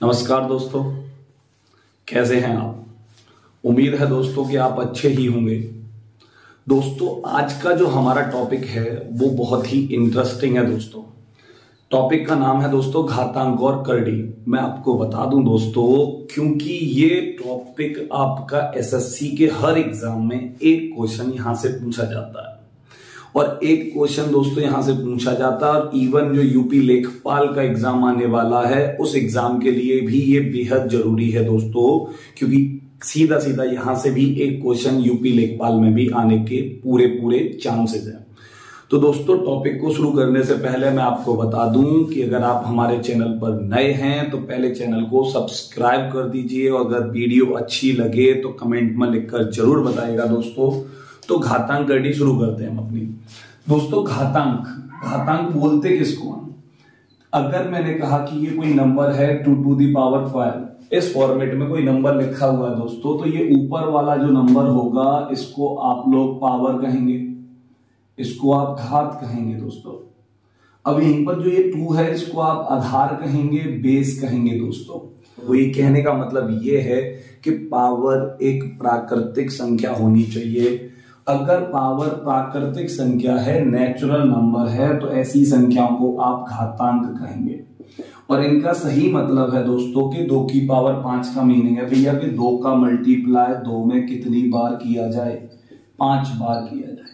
नमस्कार दोस्तों, कैसे हैं आप। उम्मीद है दोस्तों कि आप अच्छे ही होंगे। दोस्तों, आज का जो हमारा टॉपिक है वो बहुत ही इंटरेस्टिंग है। दोस्तों, टॉपिक का नाम है दोस्तों घातांक और करड़ी। मैं आपको बता दूं दोस्तों, क्योंकि ये टॉपिक आपका एसएससी के हर एग्जाम में एक क्वेश्चन यहां से पूछा जाता है और एक क्वेश्चन दोस्तों यहां से पूछा जाता है, और इवन जो यूपी लेखपाल का एग्जाम आने वाला है उस एग्जाम के लिए भी ये बेहद जरूरी है दोस्तों, क्योंकि सीधा सीधा यहां से भी एक क्वेश्चन यूपी लेखपाल में भी आने के पूरे चांसेस हैं। तो दोस्तों, टॉपिक को शुरू करने से पहले मैं आपको बता दूं कि अगर आप हमारे चैनल पर नए हैं तो पहले चैनल को सब्सक्राइब कर दीजिए, और अगर वीडियो अच्छी लगे तो कमेंट में लिखकर जरूर बताइएगा दोस्तों। तो घातांक करड़ी शुरू करते हैं हम अपनी। दोस्तों, घातांक बोलते किसको हम? अगर मैंने कहा कि ये कोई नंबर है 2 to the power 5, इस फॉर्मेट में कोई नंबर लिखा हुआ है दोस्तों, तो ये ऊपर वाला जो नंबर होगा इसको आप लोग पावर कहेंगे, इसको आप घात कहेंगे दोस्तों। अब यहीं पर जो ये 2 है इसको आप आधार कहेंगे, बेस कहेंगे दोस्तों। तो ये कहने का मतलब ये है कि पावर एक प्राकृतिक संख्या होनी चाहिए। अगर पावर प्राकृतिक संख्या है, नेचुरल नंबर है, तो ऐसी संख्याओं को आप घातांक कहेंगे। और इनका सही मतलब है दोस्तों कि 2 की पावर 5 का मीनिंग है भैया कि 2 का मल्टीप्लाई 2 में कितनी बार किया जाए? 5 बार किया जाए।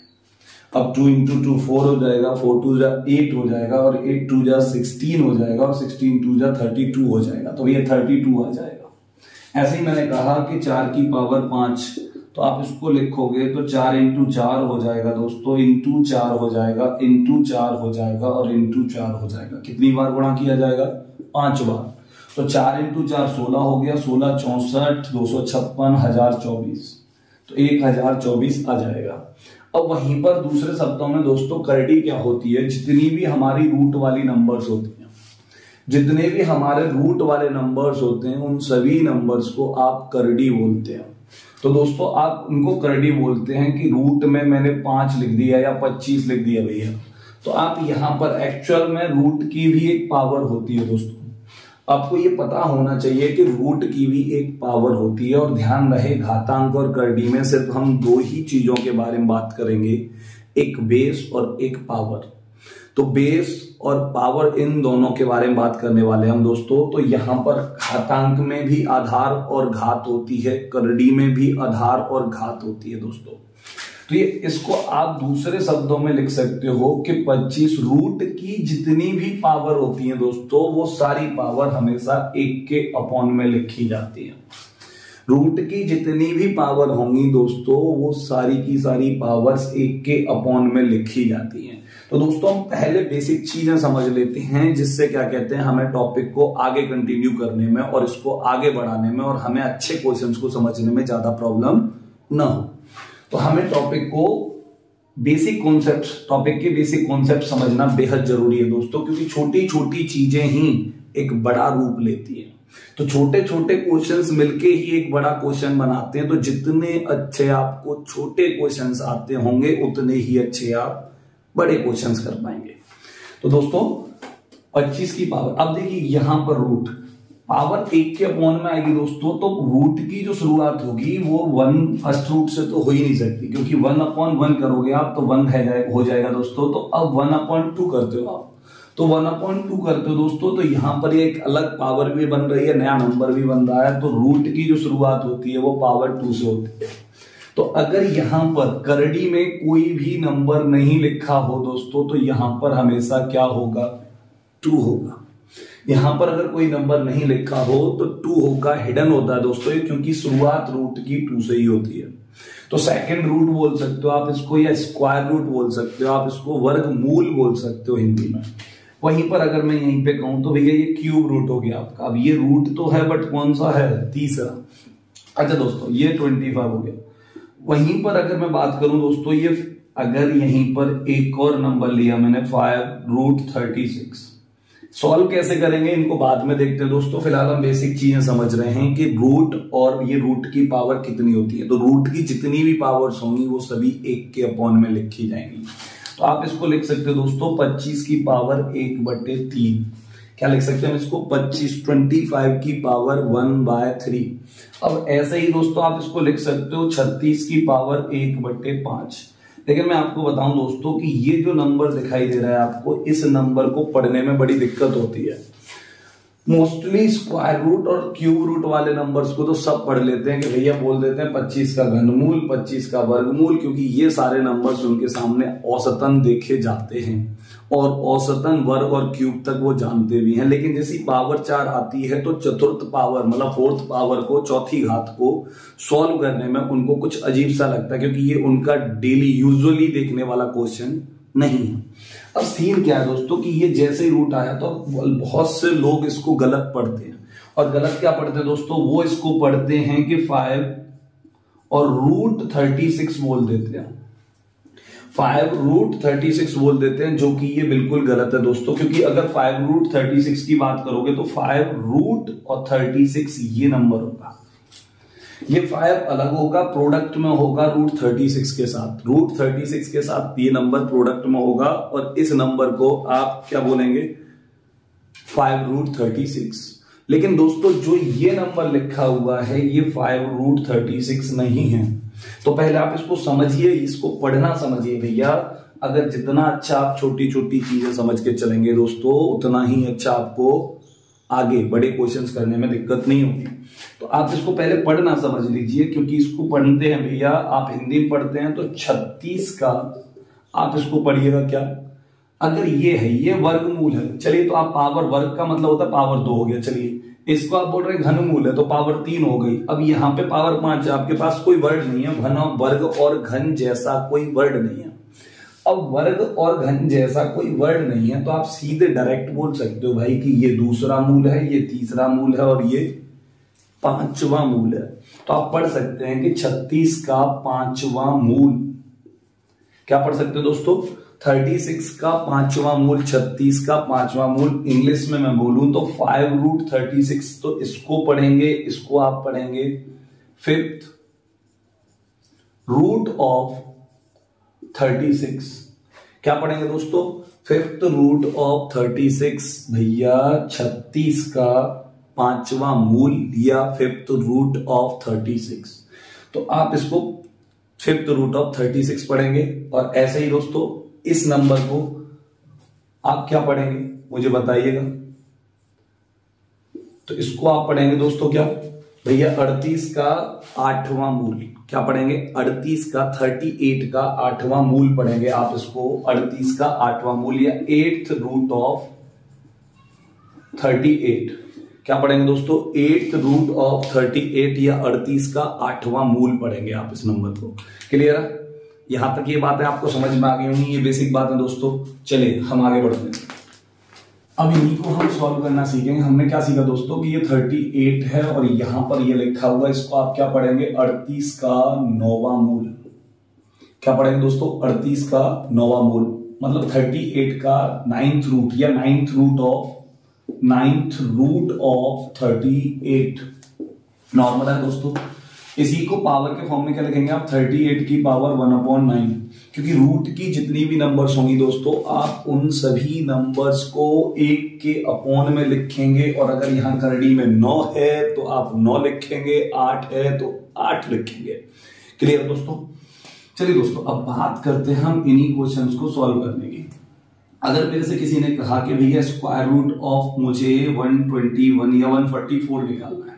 अब 2 into 2 4 हो जाएगा, 4 2 जा 8 हो जाएगा, और 8 2 जा 16 हो जाएगा, और 16 2 जा 32 हो जाएगा, तो ये 32 आ जाएगा। ऐसे ही मैंने कहा कि 4 की पावर 5, तो आप इसको लिखोगे तो 4 into 4 हो जाएगा दोस्तों, इंटू 4 हो जाएगा, इंटू 4 हो जाएगा, और इंटू 4 हो जाएगा। कितनी बार गुणा किया जाएगा? 5 बार। तो 4 into 4 16 हो गया, 16 64 256 1024, तो 1024 आ जाएगा। अब वहीं पर दूसरे शब्दों में दोस्तों करड़ी क्या होती है? जितनी भी हमारी रूट वाली नंबर्स होती हैं, जितने भी हमारे रूट वाले नंबर्स होते हैं, उन सभी नंबर्स को आप करड़ी बोलते हैं। तो दोस्तों, आप उनको करड़ी बोलते हैं कि रूट में मैंने 5 लिख दिया या 25 लिख दिया भैया, तो आप यहां पर एक्चुअल में रूट की भी एक पावर होती है दोस्तों। आपको ये पता होना चाहिए कि रूट की भी एक पावर होती है। और ध्यान रहे, घातांक और करड़ी में सिर्फ हम 2 ही चीजों के बारे में बात करेंगे, एक बेस और एक पावर। तो बेस और पावर, इन दोनों के बारे में बात करने वाले हम दोस्तों। तो यहां पर घातांक में भी आधार और घात होती है, करड़ी में भी आधार और घात होती है दोस्तों। तो ये इसको आप दूसरे शब्दों में लिख सकते हो कि 25 रूट की जितनी भी पावर होती है दोस्तों, वो सारी पावर हमेशा 1 के अपॉन में लिखी जाती है। रूट की जितनी भी पावर होंगी दोस्तों, वो सारी की सारी पावर्स 1 के अपॉन में लिखी जाती हैं। तो दोस्तों, हम पहले बेसिक चीजें समझ लेते हैं, जिससे क्या कहते हैं, हमें टॉपिक को आगे कंटिन्यू करने में और इसको आगे बढ़ाने में और हमें अच्छे क्वेश्चंस को समझने में ज्यादा प्रॉब्लम ना हो। तो हमें टॉपिक को टॉपिक के बेसिक कॉन्सेप्ट समझना बेहद जरूरी है दोस्तों, क्योंकि छोटी छोटी चीजें ही एक बड़ा रूप लेती है। तो छोटे छोटे क्वेश्चंस मिलके ही एक बड़ा क्वेश्चन बनाते हैं। तो जितने अच्छे आपको छोटे क्वेश्चंस आते होंगे, उतने ही अच्छे आप बड़े क्वेश्चंस कर पाएंगे। तो दोस्तों, 25 की पावर, अब देखिए यहां पर रूट पावर 1 के अपॉन में आएगी दोस्तों, तो रूट की जो शुरुआत होगी वो 1 फर्स्ट रूट से तो हो ही नहीं सकती, क्योंकि 1/1 करोगे आप तो 1 हो जाएगा दोस्तों। तो अब 1/2 करते हो आप, तो 1/2 करते हो दोस्तों, तो यहां पर एक अलग पावर भी बन रही है, नया नंबर भी बन रहा है। तो रूट की जो शुरुआत होती है वो पावर 2 से होती है। तो अगर यहां पर करड़ी में कोई भी नंबर नहीं लिखा हो दोस्तों, तो यहां पर हमेशा क्या होगा? 2 होगा। यहां पर अगर कोई नंबर नहीं लिखा हो तो 2 होगा, हिडन होता है दोस्तों, क्योंकि शुरुआत रूट की 2 से ही होती है। तो सेकंड रूट बोल सकते हो आप इसको, या स्क्वायर रूट बोल सकते हो आप इसको, वर्गमूल बोल सकते हो हिंदी में। वहीं पर अगर मैं यहीं पे कहूं तो भैया ये क्यूब रूट हो गया आपका। अब ये रूट तो है, बट कौन सा है? तीसरा। अच्छा दोस्तों, ये 25 हो गया। वहीं पर अगर मैं बात करूं दोस्तों, ये अगर यहीं पर एक और नंबर लिया मैंने 5√36, सॉल्व कैसे करेंगे इनको बाद में देखते हैं दोस्तों। फिलहाल हम बेसिक चीजें समझ रहे हैं कि रूट और ये रूट की पावर कितनी होती है। तो रूट की जितनी भी पावर्स होंगी वो सभी 1 के अपॉन में लिखी जाएंगी। तो आप इसको लिख सकते हो दोस्तों 25 की पावर 1/3। क्या लिख सकते हैं हम इसको 25 की पावर 1/3। अब ऐसे ही दोस्तों आप इसको लिख सकते हो 36 की पावर 1/5। लेकिन मैं आपको बताऊं दोस्तों कि ये जो नंबर दिखाई दे रहा है आपको, इस नंबर को पढ़ने में बड़ी दिक्कत होती है। मोस्टली स्क्वायर रूट और क्यूब रूट वाले नंबर्स को तो सब पढ़ लेते हैं कि भैया बोल देते हैं 25 का घनमूल, 25 का वर्गमूल, क्योंकि ये सारे नंबर्स उनके सामने औसतन देखे जाते हैं और औसतन वर्ग और क्यूब तक वो जानते भी हैं। लेकिन जैसी पावर 4 आती है तो चतुर्थ पावर मतलब फोर्थ पावर को, चौथी घात को सॉल्व करने में उनको कुछ अजीब सा लगता है, क्योंकि ये उनका डेली यूजुअली देखने वाला क्वेश्चन नहीं है। अब सीन क्या है दोस्तों कि ये जैसे ही रूट आया तो बहुत से लोग इसको गलत पढ़ते हैं। और गलत क्या पढ़ते हैं दोस्तों, वो इसको पढ़ते हैं कि 5 और √36 बोल देते हैं। 5√36 बोल देते हैं, जो कि ये बिल्कुल गलत है दोस्तों, क्योंकि अगर 5√36 की बात करोगे तो 5√36 ये नंबर होगा। ये 5 अलग होगा, प्रोडक्ट में होगा √36 के साथ। √36 के साथ ये नंबर प्रोडक्ट में होगा और इस नंबर को आप क्या बोलेंगे, 5√36। लेकिन दोस्तों जो ये नंबर लिखा हुआ है ये 5√36 नहीं है। तो पहले आप इसको समझिए, इसको पढ़ना समझिए भैया। अगर जितना अच्छा आप छोटी छोटी चीजें समझ के चलेंगे दोस्तों, उतना ही अच्छा आपको आगे बड़े क्वेश्चंस करने में दिक्कत नहीं होगी। तो आप इसको पहले पढ़ना समझ लीजिए, क्योंकि इसको पढ़ते हैं भैया, आप हिंदी में पढ़ते हैं तो 36 का आप इसको पढ़िएगा क्या, अगर ये है ये वर्गमूल है, चलिए तो आप पावर, वर्ग का मतलब होता है पावर 2 हो गया, चलिए इसको आप बोल रहे हैं घनमूल है तो पावर 3 हो गई। अब यहाँ पे पावर 5 है, आपके पास कोई वर्ड नहीं है, घन वर्ग और घन जैसा कोई वर्ड नहीं है। अब वर्ग और घन जैसा कोई वर्ड नहीं है तो आप सीधे डायरेक्ट बोल सकते हो भाई कि ये दूसरा मूल है, ये तीसरा मूल है और ये 5वां मूल है। तो आप पढ़ सकते हैं कि 36 का 5वां मूल, क्या पढ़ सकते हो दोस्तों, 36 का 5वां मूल, 36 का 5वां मूल। इंग्लिश में मैं बोलूं तो 5√36। तो इसको पढ़ेंगे, इसको आप पढ़ेंगे 5th रूट ऑफ 36। क्या पढ़ेंगे दोस्तों, 5th रूट ऑफ 36 भैया 36 का 5वां मूल या 5th रूट ऑफ 36। तो आप इसको 5th रूट ऑफ 36 पढ़ेंगे। और ऐसे ही दोस्तों इस नंबर को आप क्या पढ़ेंगे मुझे बताइएगा। तो इसको आप पढ़ेंगे दोस्तों क्या भैया, 38 का 8वां मूल। क्या पढ़ेंगे, 38 का 38 का 8वां मूल पढ़ेंगे आप इसको, 38 का 8वां मूल या 8th रूट ऑफ 38। क्या पढ़ेंगे दोस्तों, 8th रूट ऑफ 38 या 38 का 8वां मूल पढ़ेंगे आप इस नंबर को। क्लियर है, यहां तक ये बातें आपको समझ में आ गई होंगी, ये बेसिक बात है दोस्तों। चलिए हम आगे बढ़ते हैं। अब इन्हीं को हम सॉल्व करना सीखेंगे। हमने क्या सीखा दोस्तों कि ये 38 है और यहां पर ये लिखा हुआ है, इसको आप क्या पढ़ेंगे, 38 का 9वां मूल। क्या पढ़ेंगे दोस्तों, 38 का 9वां मूल मतलब 38 का 9th रूट या 9th रूट ऑफ 38 नॉर्मल है दोस्तों। इसी को पावर के फॉर्म में क्या लिखेंगे आप, 38 की पावर 1/9, क्योंकि रूट की जितनी भी नंबर्स होंगी दोस्तों आप उन सभी नंबर्स को 1 के अपॉन में लिखेंगे। और अगर यहां करड़ी में 9 है तो आप 9 लिखेंगे, 8 है तो 8 लिखेंगे। क्लियर दोस्तों। चलिए दोस्तों अब बात करते हैं हम इन्हीं क्वेश्चंस को सॉल्व करने की। अगर मेरे से किसी ने कहा कि भैया स्क्वायर रूट ऑफ मुझे 121 या 144 निकालना है,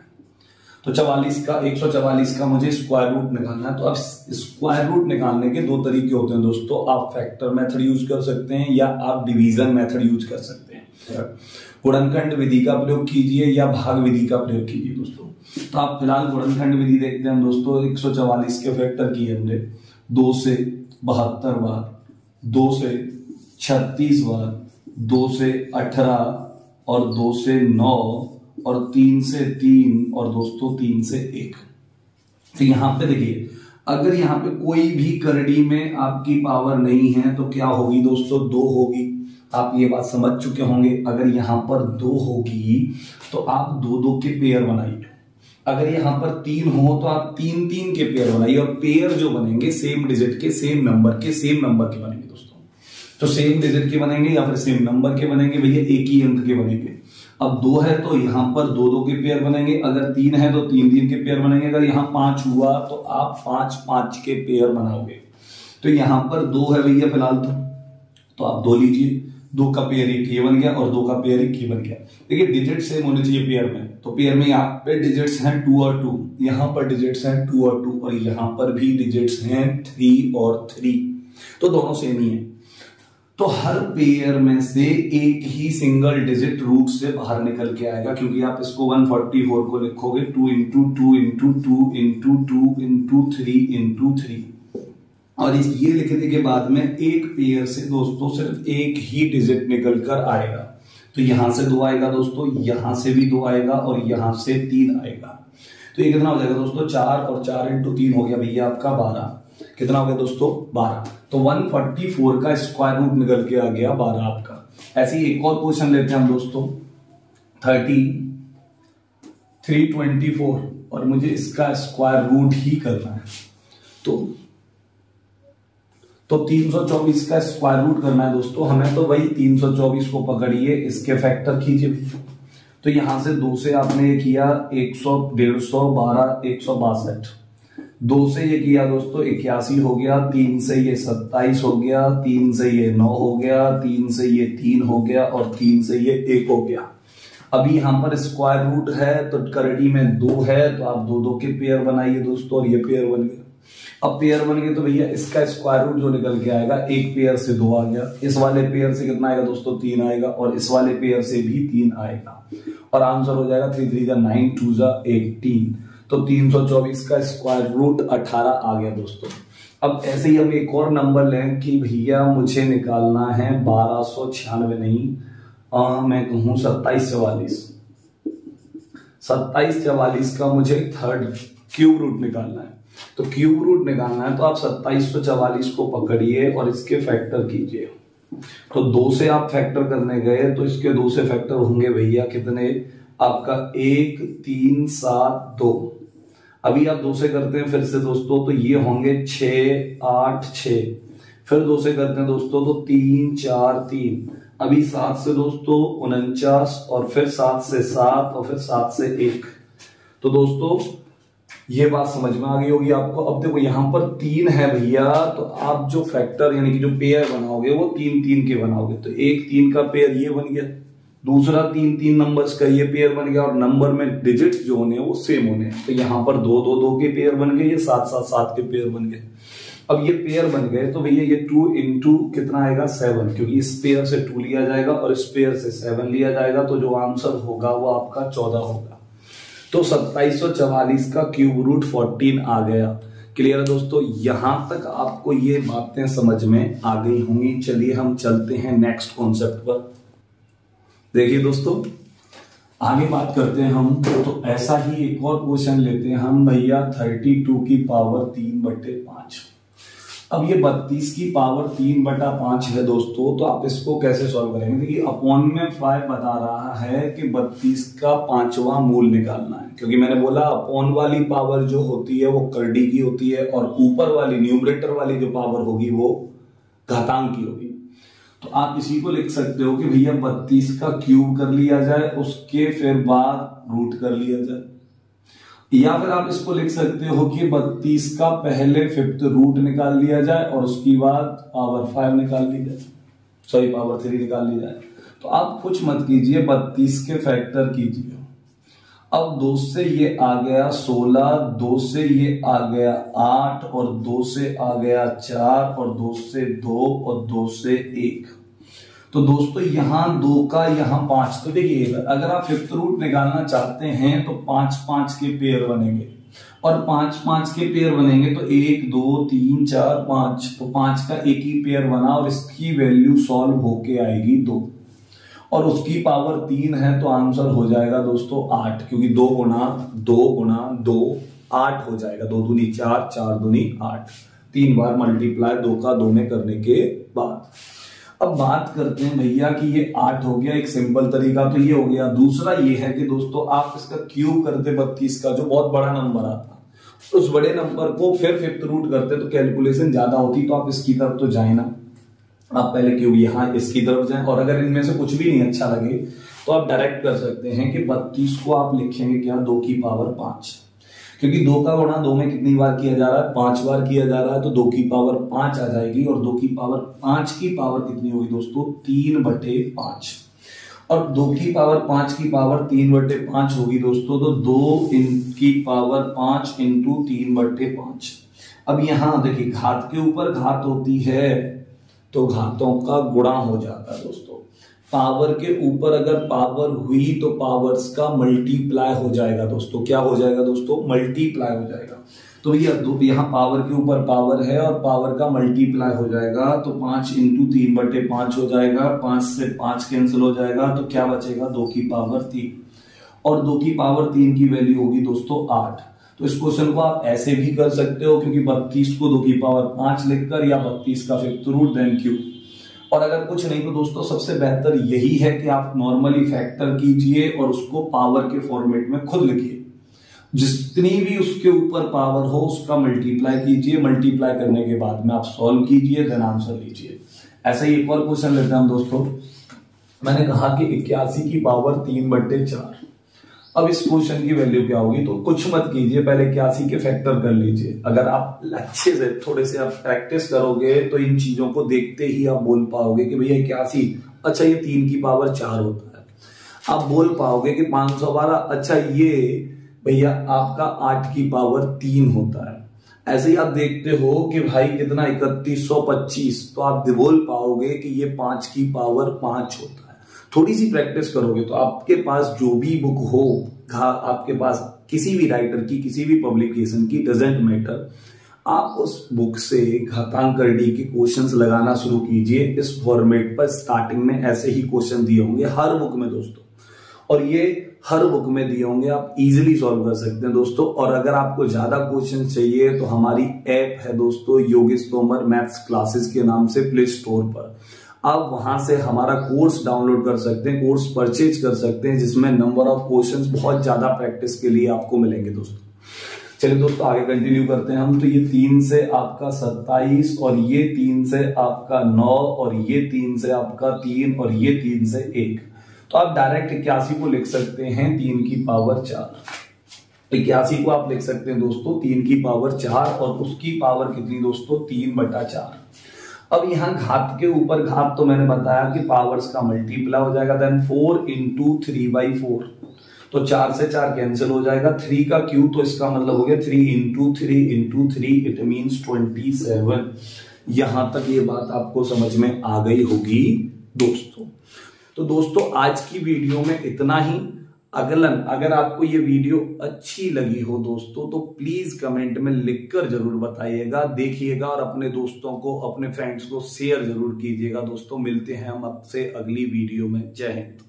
तो 144 का मुझे स्क्वायर रूट निकालना है। तो अब स्क्वायर रूट निकालने के 2 तरीके होते हैं दोस्तों। आप फैक्टर मेथड यूज कर सकते हैं या आप डिवीजन मेथड यूज कर सकते हैं। गुणनखंड विधि का प्रयोग कीजिए या भाग विधि का प्रयोग कीजिए दोस्तों। तो आप फिलहाल गुणनखंड विधि देखते हैं दोस्तों। 144 के फैक्टर किए हमने 2 से 72 बार, 2 से 36 बार, 2 से 18 और 2 से 9 और 3 से 3 और दोस्तों 3 से 1। तो यहां पे देखिए, अगर यहां पे कोई भी करड़ी में आपकी पावर नहीं है तो क्या होगी दोस्तों, 2 होगी। आप ये बात समझ चुके होंगे। अगर यहां पर 2 होगी तो आप 2-2 के पेयर बनाइए। अगर यहां पर 3 हो तो आप 3-3 के पेयर बनाइए। और पेयर जो बनेंगे सेम डिजिट के, सेम नंबर के बनेंगे दोस्तों। तो सेम डिजिट के बनेंगे या फिर सेम नंबर के बनेंगे भैया, एक ही अंक के बनेंगे। अब 2 है तो यहां पर 2 के पेयर बनेंगे, अगर 3 है तो 3 के पेयर बनेंगे, अगर यहां 5 हुआ तो आप 5 के पेयर बनाओगे। तो यहां पर 2 है भैया फिलहाल तो आप 2 लीजिए, 2 का पेयर एक ये बन गया और 2 का पेयर एक ये बन गया। देखिए डिजिट सेम होने चाहिए पेयर में, तो पेयर में यहाँ पे डिजिट्स हैं 2 और 2, यहाँ पर डिजिट्स हैं 2 और 2 और यहाँ पर भी डिजिट्स हैं 3 और 3, तो दोनों सेम ही है। तो हर पेयर में से एक ही सिंगल डिजिट रूट से बाहर निकल के आएगा, क्योंकि आप इसको 144 को लिखोगे 2 into 2 into 2 into 2 into 3 into 3, और ये लिखने के बाद में एक पेयर से दोस्तों सिर्फ एक ही डिजिट निकल कर आएगा। तो यहां से 2 आएगा दोस्तों, यहां से भी 2 आएगा और यहां से 3 आएगा। तो ये कितना हो जाएगा दोस्तों 4 और 4 इंटू 3 हो गया भैया आपका 12। कितना हो गया दोस्तों 12। तो 144 का स्क्वायर रूट निकल के आ गया 12 आपका। ऐसे ही एक और क्वेश्चन लेते हैं हम दोस्तों 324 और मुझे इसका स्क्वायर रूट ही करना है। तो 324 का स्क्वायर रूट करना है दोस्तों हमें, तो वही 324 को पकड़िए, इसके फैक्टर कीजिए। तो यहां से 2 से आपने ये किया 100, 150, 12, 162, 2 से ये किया दोस्तों 81 हो गया, 3 से ये 27 हो गया, 3 से ये 9 हो गया, 3 से ये 3 हो गया और 3 से ये 1 हो गया। अभी यहां पर स्क्वायर रूट है तो करड़ी में 2 है, तो आप 2 के पेयर बनाइए दोस्तों और ये पेयर बन गया। अब पेयर बन गए तो भैया इसका स्क्वायर रूट जो निकल के आएगा, एक पेयर से 2 आ गया, इस वाले पेयर से कितना आएगा दोस्तों 3 आएगा और इस वाले पेयर से भी 3 आएगा और आंसर हो जाएगा 3 3 जा 9 2 जा 18। तो 324 का स्क्वायर रूट 18 आ गया दोस्तों। अब ऐसे ही हम एक और नंबर लें कि भैया मुझे निकालना है 1296 नहीं, मैं कहूं 2744। 2744 का मुझे थर्ड क्यूब रूट निकालना है। तो क्यूब रूट निकालना है तो आप 2744 को पकड़िए और इसके फैक्टर कीजिए। तो 2 से आप फैक्टर करने गए तो इसके 2 से फैक्टर होंगे भैया कितने, आपका 1 3 7 2। अभी आप 2 से करते हैं फिर से दोस्तों तो ये होंगे 6 8 6, फिर 2 से करते हैं दोस्तों तो 3 4 3, अभी 7 से दोस्तों 49 और फिर 7 से 7 और फिर 7 से 1। तो दोस्तों ये बात समझ में आ गई होगी आपको। अब देखो यहां पर 3 है भैया, तो आप जो फैक्टर यानी कि जो पेयर बनाओगे वो 3 3 के बनाओगे। तो एक 3 का पेयर ये बन गया, दूसरा 3 3 नंबर्स का ये पेयर बन गया और नंबर में डिजिट्स जो होने वो सेम होने। तो यहां पर 2 2 2 के पेयर बन गए, ये 7 7 7 के पेयर बन गए। अब ये पेयर बन गए तो भैया ये 2 इंटू कितना आएगा 7, क्योंकि इस पेयर से 2 लिया जाएगा और इस पेयर से 7 लिया जाएगा, तो जो आंसर होगा वो आपका 14 होगा। तो 2744 का क्यूब रूट 14 आ गया। क्लियर है दोस्तों, यहां तक आपको ये बातें समझ में आ गई होंगी। चलिए हम चलते हैं नेक्स्ट कॉन्सेप्ट पर। देखिए दोस्तों आगे बात करते हैं हम, तो ऐसा ही एक और क्वेश्चन लेते हैं हम भैया 32 की पावर 3/5। अब ये 32 की पावर 3/5 है दोस्तों, तो आप इसको कैसे सॉल्व करेंगे। देखिए अपॉन में 5 बता रहा है कि 32 का 5वां मूल निकालना है, क्योंकि मैंने बोला अपॉन वाली पावर जो होती है वो करड़ी की होती है और ऊपर वाली न्यूमरेटर वाली जो पावर होगी वो घातांक की होगी। तो आप इसी को लिख सकते हो कि भैया 32 का क्यूब कर लिया जाए, उसके फिर बाद रूट कर लिया जाए, या फिर आप इसको लिख सकते हो कि 32 का पहले 5th रूट निकाल लिया जाए और उसके बाद पावर 5 निकाल ली जाए, सॉरी पावर 3 निकाल ली जाए। तो आप कुछ मत कीजिए, 32 के फैक्टर कीजिए। अब 2 से ये आ गया 16, 2 से ये आ गया 8 और 2 से आ गया 4 और 2 से 2 और 2 से 1। तो दोस्तों यहां 2 का यहां 5। तो देखिए अगर आप 5th रूट निकालना चाहते हैं तो 5 5 के पेयर बनेंगे और 5 5 के पेयर बनेंगे तो 1 2 3 4 5। तो 5 का एक ही पेयर बना और इसकी वैल्यू सॉल्व होके आएगी 2 और उसकी पावर 3 है, तो आंसर हो जाएगा दोस्तों 8, क्योंकि 2 गुना 2 8 हो जाएगा। 2 दूनी 4, 4 दूनी 8, 3 बार मल्टीप्लाई 2 का 2 में करने के बाद। अब बात करते हैं भैया कि ये 8 हो गया, एक सिंपल तरीका तो ये हो गया। दूसरा ये है कि दोस्तों आप इसका क्यूब करते 32 का, जो बहुत बड़ा नंबर आता, उस बड़े नंबर को फिर 5th रूट करते तो कैलकुलेशन ज्यादा होती। तो आप इसकी तरफ तो जाए ना, आप पहले क्यूब यहां इसकी तरफ जाएं और अगर इनमें से कुछ भी नहीं अच्छा लगे तो आप डायरेक्ट कर सकते हैं कि 32 को आप लिखेंगे क्या, 2 की पावर 5, क्योंकि 2 का गुणा 2 में कितनी बार किया जा रहा है, 5 बार किया जा रहा है, तो 2 की पावर 5 आ जाएगी। और 2 की पावर 5 की पावर कितनी होगी दोस्तों, 3/5। और 2 की पावर 5 की पावर 3/5 होगी दोस्तों, तो 2 की पावर 5 इंटू 3/5। अब यहां देखिए घात के ऊपर घात होती है तो घातों का गुणा हो जाता है दोस्तों। पावर के ऊपर अगर पावर हुई तो पावर्स का मल्टीप्लाई हो जाएगा दोस्तों। क्या हो जाएगा दोस्तों, मल्टीप्लाई हो जाएगा। तो भैया यहाँ पावर के ऊपर पावर है और पावर का मल्टीप्लाई हो जाएगा, तो 5 इंटू 3/5 हो जाएगा, 5 से 5 कैंसिल हो जाएगा, तो क्या बचेगा, 2 की पावर 3। और 2 की पावर 3 की वैल्यू होगी दोस्तों 8। तो इस क्वेश्चन को आप ऐसे भी कर सकते हो, क्योंकि 32 को 2 की पावर 5 लिखकर, या 32 का 5th रूट देन क्यूब। और अगर कुछ नहीं तो दोस्तों सबसे बेहतर यही है कि आप नॉर्मली फैक्टर कीजिए और उसको पावर के फॉर्मेट में खुद लिखिए। जितनी भी उसके ऊपर पावर हो उसका मल्टीप्लाई कीजिए, मल्टीप्लाई करने के बाद में आप सॉल्व कीजिए, देन आंसर लीजिए। ऐसे ही एक और क्वेश्चन लेते हैं हम दोस्तों। मैंने कहा कि 81 की पावर 3/4। अब इस क्वेश्चन की वैल्यू क्या होगी, तो कुछ मत कीजिए, पहले 81 के फैक्टर कर लीजिए। अगर आप अच्छे से थोड़े से आप प्रैक्टिस करोगे तो इन चीजों को देखते ही आप बोल पाओगे कि भैया 81, अच्छा ये 3 की पावर 4 होता है। आप बोल पाओगे कि 512, अच्छा ये भैया आपका 8 की पावर 3 होता है। ऐसे ही आप देखते हो कि भाई कितना 3125, तो आप बोल पाओगे कि ये 5 की पावर 5 होता है। थोड़ी सी प्रैक्टिस करोगे तो आपके पास जो भी बुक हो, आपके पास किसी भी राइटर की, किसी भी पब्लिकेशन की, डजेंट मैटर, आप उस बुक से घातांक के क्वेश्चंस लगाना शुरू कीजिए। इस फॉर्मेट पर स्टार्टिंग में ऐसे ही क्वेश्चन दिए होंगे हर बुक में दोस्तों, और ये हर बुक में दिए होंगे, आप इजीली सॉल्व कर सकते हैं दोस्तों। और अगर आपको ज्यादा क्वेश्चन चाहिए तो हमारी ऐप है दोस्तों, योगेश तोमर मैथ्स क्लासेस के नाम से प्ले स्टोर पर। आप वहां से हमारा कोर्स डाउनलोड कर सकते हैं, कोर्स परचेज कर सकते हैं, जिसमें नंबर ऑफ क्वेश्चंस बहुत ज्यादा प्रैक्टिस के लिए आपको मिलेंगे दोस्तों। चलिए दोस्तों आगे कंटिन्यू करते हैं हम। तो ये 3 से आपका 27, और ये 3 से आपका 9, और ये 3 से आपका 3, और ये 3 से 1। तो आप डायरेक्ट 81 को लिख सकते हैं 3 की पावर 4। 81 को आप लिख सकते हैं दोस्तों 3 की पावर 4, और उसकी पावर कितनी दोस्तों, 3/4। अब यहां घात के ऊपर घात, तो मैंने बताया कि पावर्स का मल्टीप्लाई हो जाएगा, देन 4 इंटू 3/4, तो 4 से 4 कैंसिल हो जाएगा, 3 का क्यूब, तो इसका मतलब हो गया 3 इंटू 3 इंटू 3, इट मीन्स 27। यहां तक ये बात आपको समझ में आ गई होगी दोस्तों। तो दोस्तों आज की वीडियो में इतना ही। अगर आपको ये वीडियो अच्छी लगी हो दोस्तों तो प्लीज कमेंट में लिखकर जरूर बताइएगा, देखिएगा, और अपने दोस्तों को, अपने फ्रेंड्स को शेयर जरूर कीजिएगा दोस्तों। मिलते हैं हम आपसे अगली वीडियो में। जय हिंद।